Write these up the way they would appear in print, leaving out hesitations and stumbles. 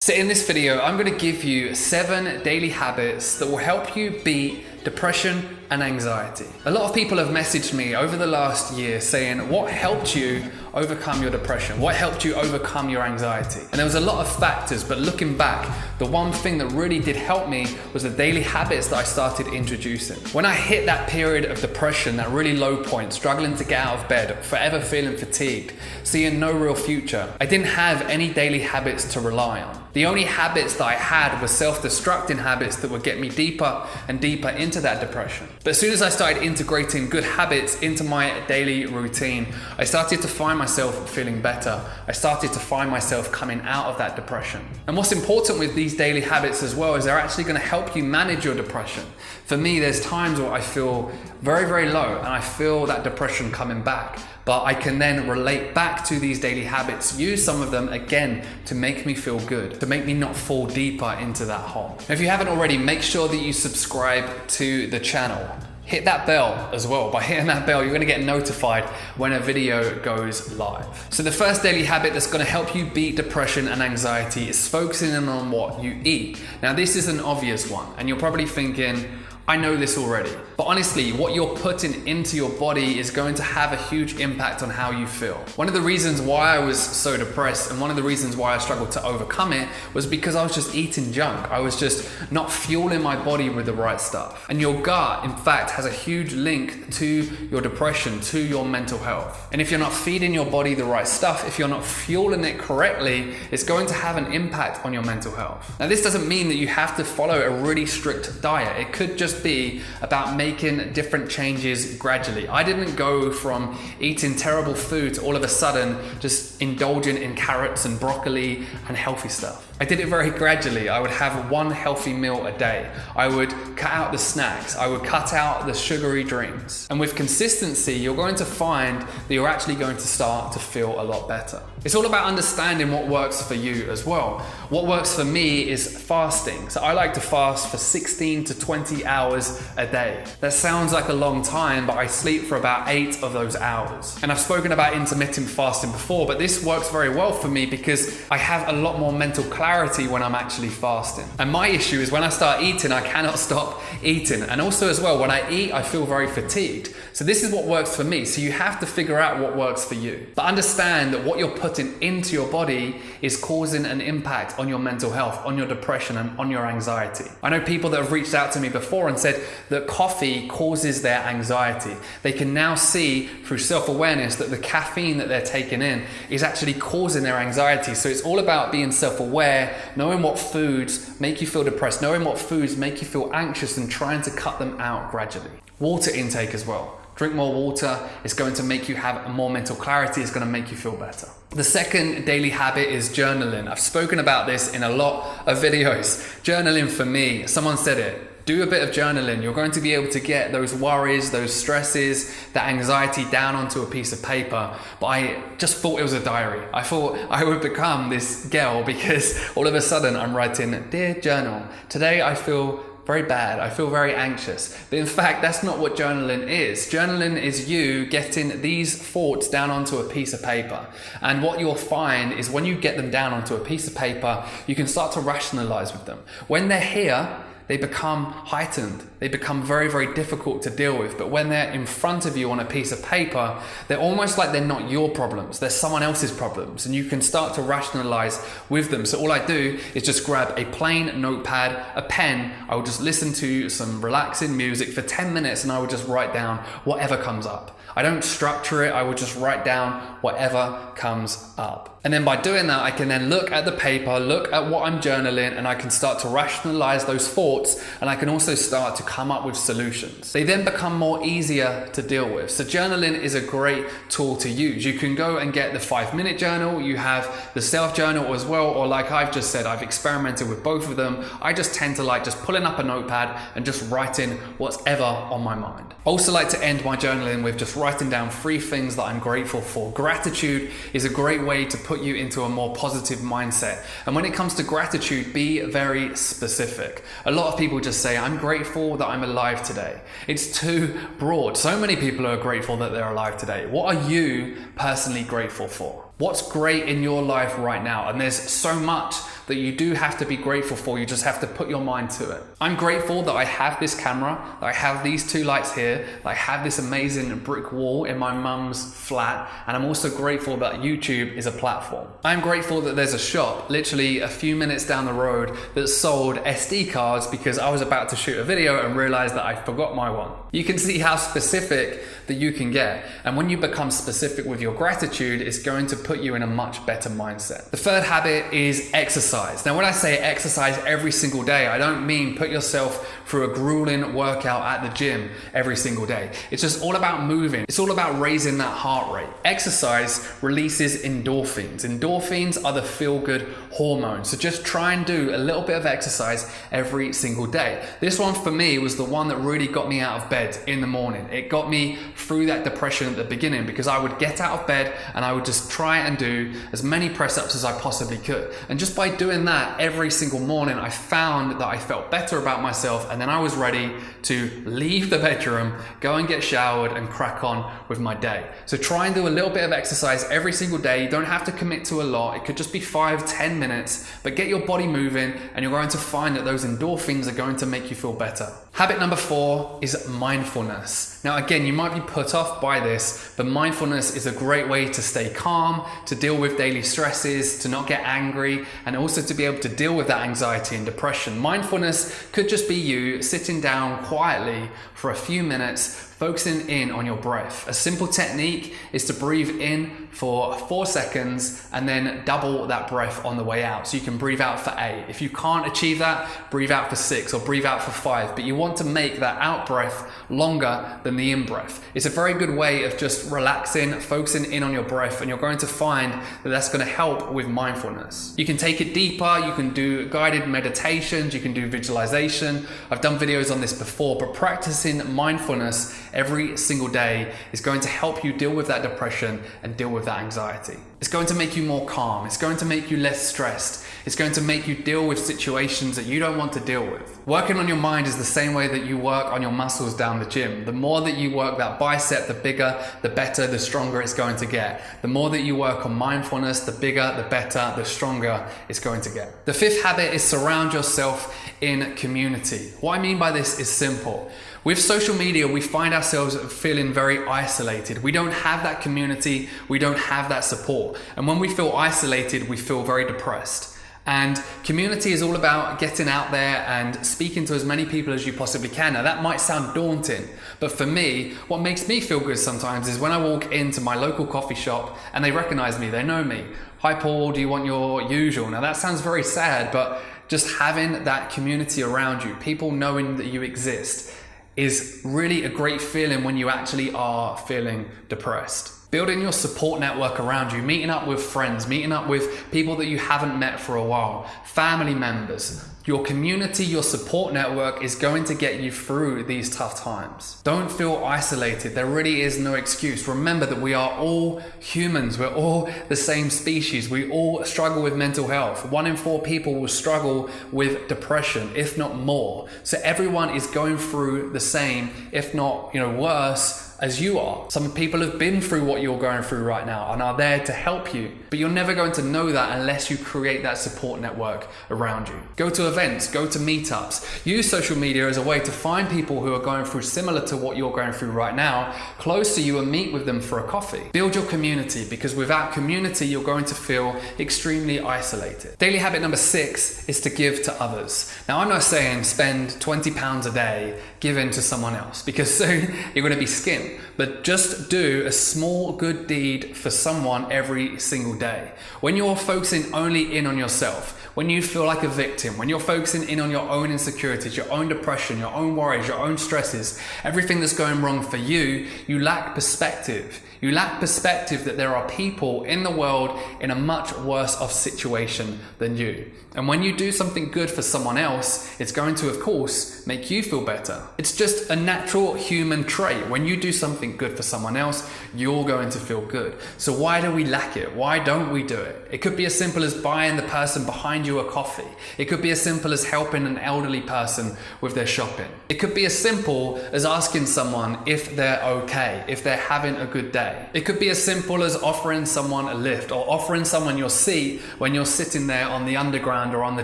So in this video, I'm going to give you 7 daily habits that will help you beat depression and anxiety. A lot of people have messaged me over the last year saying, what helped you overcome your depression? What helped you overcome your anxiety? And there was a lot of factors, but looking back, the one thing that really did help me was the daily habits that I started introducing. When I hit that period of depression, that really low point, struggling to get out of bed, forever feeling fatigued, seeing no real future, I didn't have any daily habits to rely on. The only habits that I had were self-destructing habits that would get me deeper and deeper into that depression. But as soon as I started integrating good habits into my daily routine, I started to find myself feeling better. I started to find myself coming out of that depression. And what's important with these daily habits as well is they're actually going to help you manage your depression. For me, there's times where I feel very, very low and I feel that depression coming back. But I can then relate back to these daily habits, use some of them again to make me feel good, to make me not fall deeper into that hole. Now, if you haven't already, make sure that you subscribe to the channel. Hit that bell as well. By hitting that bell, you're going to get notified when a video goes live. So the first daily habit that's going to help you beat depression and anxiety is focusing in on what you eat. Now, this is an obvious one, and you're probably thinking, I know this already. But honestly, what you're putting into your body is going to have a huge impact on how you feel. One of the reasons why I was so depressed and one of the reasons why I struggled to overcome it was because I was just eating junk. I was just not fueling my body with the right stuff. And your gut, in fact, has a huge link to your depression, to your mental health. And if you're not feeding your body the right stuff, if you're not fueling it correctly, it's going to have an impact on your mental health. Now, this doesn't mean that you have to follow a really strict diet. It could just be about making different changes gradually. I didn't go from eating terrible food to all of a sudden just indulging in carrots and broccoli and healthy stuff. I did it very gradually. I would have one healthy meal a day. I would cut out the snacks. I would cut out the sugary drinks. And with consistency, you're going to find that you're actually going to start to feel a lot better. It's all about understanding what works for you as well. What works for me is fasting. So I like to fast for 16 to 20 hours a day. That sounds like a long time, but I sleep for about 8 of those hours. And I've spoken about intermittent fasting before, but this works very well for me because I have a lot more mental clarity when I'm actually fasting. And my issue is when I start eating, I cannot stop eating. And also as well, when I eat, I feel very fatigued. So this is what works for me. So you have to figure out what works for you. But understand that what you're putting into your body is causing an impact on your mental health, on your depression, and on your anxiety. I know people that have reached out to me before and said that coffee causes their anxiety. They can now see through self-awareness that the caffeine that they're taking in is actually causing their anxiety. So it's all about being self-aware, knowing what foods make you feel depressed, knowing what foods make you feel anxious, and trying to cut them out gradually. Water intake as well. Drink more water. It's going to make you have more mental clarity. It's going to make you feel better. The second daily habit is journaling. I've spoken about this in a lot of videos. Journaling for me, someone said it. Do a bit of journaling. You're going to be able to get those worries, those stresses, that anxiety down onto a piece of paper. But I just thought it was a diary. I thought I would become this girl because all of a sudden I'm writing, "Dear journal, today I feel very bad. I feel very anxious." But in fact, that's not what journaling is. Journaling is you getting these thoughts down onto a piece of paper. And what you'll find is when you get them down onto a piece of paper, you can start to rationalize with them. When they're here, they become heightened. They become very, very difficult to deal with. But when they're in front of you on a piece of paper, they're almost like they're not your problems. They're someone else's problems. And you can start to rationalize with them. So all I do is just grab a plain notepad, a pen. I will just listen to some relaxing music for 10 minutes and I will just write down whatever comes up. I don't structure it. I will just write down whatever comes up. And then by doing that, I can then look at the paper, look at what I'm journaling, and I can start to rationalize those thoughts, and I can also start to come up with solutions. They then become more easier to deal with. So journaling is a great tool to use. You can go and get the 5-minute journal. You have the self journal as well, or like I've just said, I've experimented with both of them. I just tend to like just pulling up a notepad and just writing whatever on my mind. I also like to end my journaling with just writing down 3 things that I'm grateful for. Gratitude is a great way to put you into a more positive mindset. And when it comes to gratitude, be very specific. A lot of people just say, I'm grateful that I'm alive today. It's too broad. So many people are grateful that they're alive today. What are you personally grateful for? What's great in your life right now? And there's so much that you do have to be grateful for. You just have to put your mind to it. I'm grateful that I have this camera, that I have these 2 lights here, that I have this amazing brick wall in my mum's flat, and I'm also grateful that YouTube is a platform. I'm grateful that there's a shop literally a few minutes down the road that sold SD cards because I was about to shoot a video and realized that I forgot my one. You can see how specific that you can get, and when you become specific with your gratitude, it's going to put you in a much better mindset. The 3rd habit is exercise. Now, when I say exercise every single day, I don't mean put yourself through a grueling workout at the gym every single day. It's just all about moving. It's all about raising that heart rate. Exercise releases endorphins. Endorphins are the feel-good hormone. So just try and do a little bit of exercise every single day. This one for me was the one that really got me out of bed in the morning. It got me through that depression at the beginning because I would get out of bed and I would just try and do as many press-ups as I possibly could. And just by doing that every single morning, I found that I felt better about myself, and then I was ready to leave the bedroom, go and get showered and crack on with my day. So try and do a little bit of exercise every single day. You don't have to commit to a lot. It could just be 5-10 minutes, but get your body moving and you're going to find that those endorphins are going to make you feel better. Habit number 4 is mindfulness. Now again, you might be put off by this, but mindfulness is a great way to stay calm, to deal with daily stresses, to not get angry, and also to be able to deal with that anxiety and depression. Mindfulness could just be you sitting down quietly for a few minutes, focusing in on your breath. A simple technique is to breathe in for 4 seconds and then double that breath on the way out. So you can breathe out for 8. If you can't achieve that, breathe out for 6 or breathe out for 5. But you want to make that out breath longer than the in breath. It's a very good way of just relaxing, focusing in on your breath, and you're going to find that that's going to help with mindfulness. You can take it deeper. You can do guided meditations. You can do visualization. I've done videos on this before, but practicing mindfulness every single day is going to help you deal with that depression and deal with that anxiety. It's going to make you more calm. It's going to make you less stressed. It's going to make you deal with situations that you don't want to deal with. Working on your mind is the same way that you work on your muscles down the gym. The more that you work that bicep, the bigger, the better, the stronger it's going to get. The more that you work on mindfulness, the bigger, the better, the stronger it's going to get. The 5th habit is surround yourself in community. What I mean by this is simple. With social media, we find ourselves feeling very isolated. We don't have that community. We don't have that support. And when we feel isolated, we feel very depressed. And community is all about getting out there and speaking to as many people as you possibly can. Now that might sound daunting, but for me, what makes me feel good sometimes is when I walk into my local coffee shop and they recognize me, they know me. Hi Paul, do you want your usual? Now that sounds very sad, but just having that community around you, people knowing that you exist, is really a great feeling when you actually are feeling depressed. Building your support network around you, meeting up with friends, meeting up with people that you haven't met for a while, family members. Your community, your support network is going to get you through these tough times. Don't feel isolated. There really is no excuse. Remember that we are all humans. We're all the same species. We all struggle with mental health. 1 in 4 people will struggle with depression, if not more. So everyone is going through the same, if not, worse as you are. Some people have been through what you're going through right now and are there to help you, but you're never going to know that unless you create that support network around you. Go to events, go to meetups, use social media as a way to find people who are going through similar to what you're going through right now, close to you, and meet with them for a coffee. Build your community, because without community, you're going to feel extremely isolated. Daily habit number 6 is to give to others. Now, I'm not saying spend £20 a day giving to someone else, because soon you're going to be skint. But just do a small good deed for someone every single day. When you're focusing only in on yourself, when you feel like a victim, when you're focusing in on your own insecurities, your own depression, your own worries, your own stresses, everything that's going wrong for you, you lack perspective. You lack perspective that there are people in the world in a much worse off situation than you. And when you do something good for someone else, it's going to, of course, make you feel better. It's just a natural human trait. When you do something good for someone else, you're going to feel good. So why do we lack it? Why don't we do it? It could be as simple as buying the person behind find you a coffee. It could be as simple as helping an elderly person with their shopping. It could be as simple as asking someone if they're okay, if they're having a good day. It could be as simple as offering someone a lift or offering someone your seat when you're sitting there on the underground or on the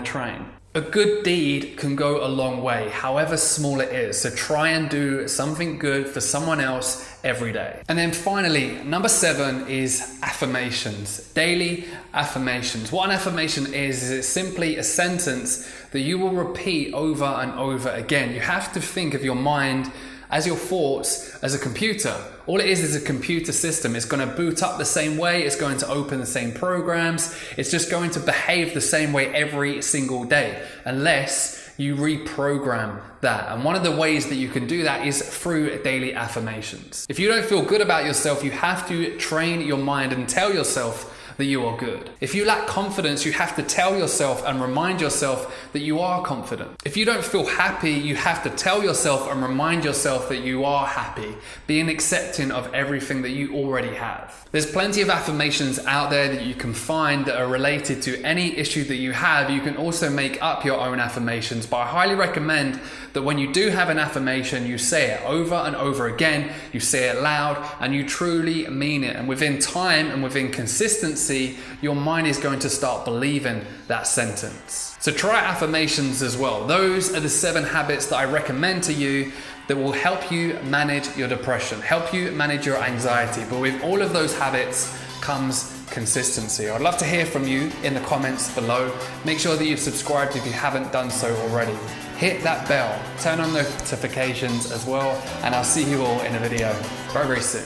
train. A good deed can go a long way, however small it is. So try and do something good for someone else every day. And then finally, number 7 is affirmations, daily affirmations. What an affirmation is it's simply a sentence that you will repeat over and over again. You have to think of your mind as your thoughts as a computer. All it is a computer system. It's going to boot up the same way. It's going to open the same programs. It's just going to behave the same way every single day, unless you reprogram that. And one of the ways that you can do that is through daily affirmations. If you don't feel good about yourself, you have to train your mind and tell yourself that you are good. If you lack confidence, you have to tell yourself and remind yourself that you are confident. If you don't feel happy, you have to tell yourself and remind yourself that you are happy, being accepting of everything that you already have. There's plenty of affirmations out there that you can find that are related to any issue that you have. You can also make up your own affirmations, but I highly recommend that when you do have an affirmation, you say it over and over again, you say it loud, and you truly mean it. And within time and within consistency, your mind is going to start believing that sentence. So try affirmations as well. Those are the 7 habits that I recommend to you that will help you manage your depression, help you manage your anxiety. But with all of those habits comes consistency. I'd love to hear from you in the comments below. Make sure that you've subscribed if you haven't done so already. Hit that bell, turn on notifications as well, and I'll see you all in a video very, very soon.